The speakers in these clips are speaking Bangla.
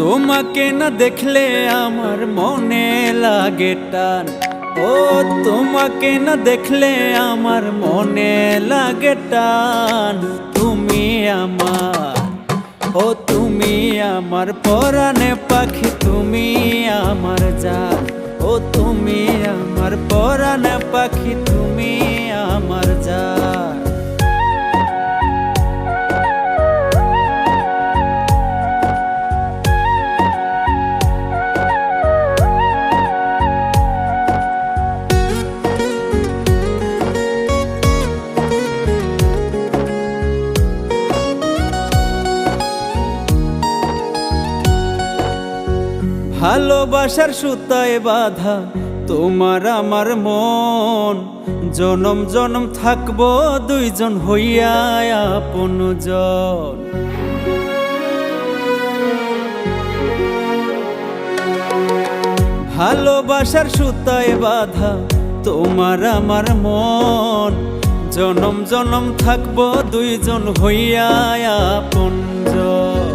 তোমাকে না দেখলে আমার মনে লাগে টান। ও তোমাকে না দেখলে আমার মনে লাগে টান। তুমি আমার, ও তুমি আমার পরাণে পাখি, তুমি আমার জান। ও তুমি আমার পরাণে পাখি, তুমি আমার জান। ভালোবাসার সুতায় বাঁধা তোমার আমার মন, জনম জনম থাকবো দুইজন হইয়া আপনজন। ভালোবাসার সুতায় বাঁধা তোমার আমার মন, জনম জনম থাকবো দুইজন হইয়া আপনজন।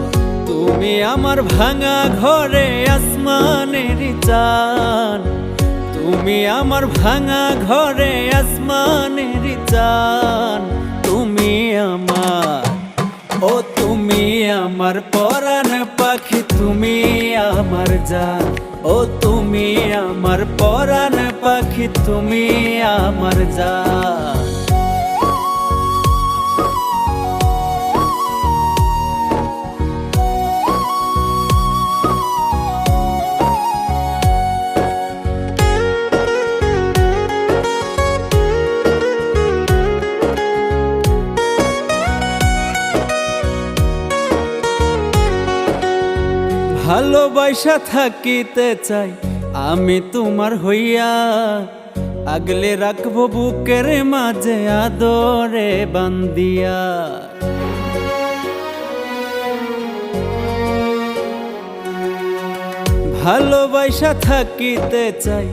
তুমি আমার ভাঙা ঘরে আসমানের চান, তুমি আমার ভাঙা ঘরে আসমানের চান। তুমি আমার, ও তুমি আমার পরাণ পাখি, তুমি আমার জান। ও তুমি আমার পরাণ পাখি, তুমি আমার জান। ভালোবাসা থাকিতে চাই আমি তোমার হইয়া, আগলে রাখবো বুকের মাঝে আদরে বান্দিয়া। ভালোবাসা থাকিতে চাই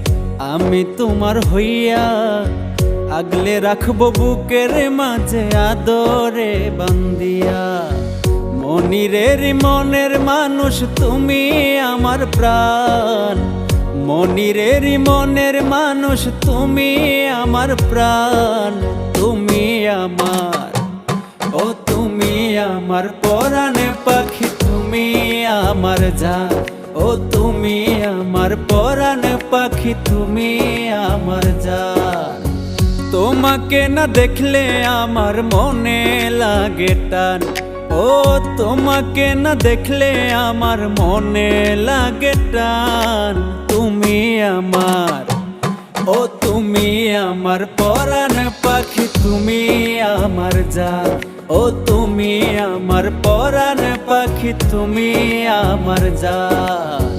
আমি তোমার হইয়া, আগলে রাখবো বুকের মাঝে আদরে বান্দিয়া। মনিরের মনের মানুষ তুমি আমার প্রাণ, মনিরের মনের মানুষ তুমি আমার প্রাণ। তুমি আমার, ও তুমি আমার পরাণে পাখি, তুমি আমার জান। ও তুমি আমার পরাণে পাখি, তুমি আমার জান। তোমাকে না দেখলে আমার মনে লাগে টান। ও তোমাকে না দেখলে আমার মনে লাগে টান। তুমি আমার, ও তুমি আমার পরাণ পাখি, তুমি আমার জান। ও তুমি আমার পরাণ পাখি, তুমি আমার জান।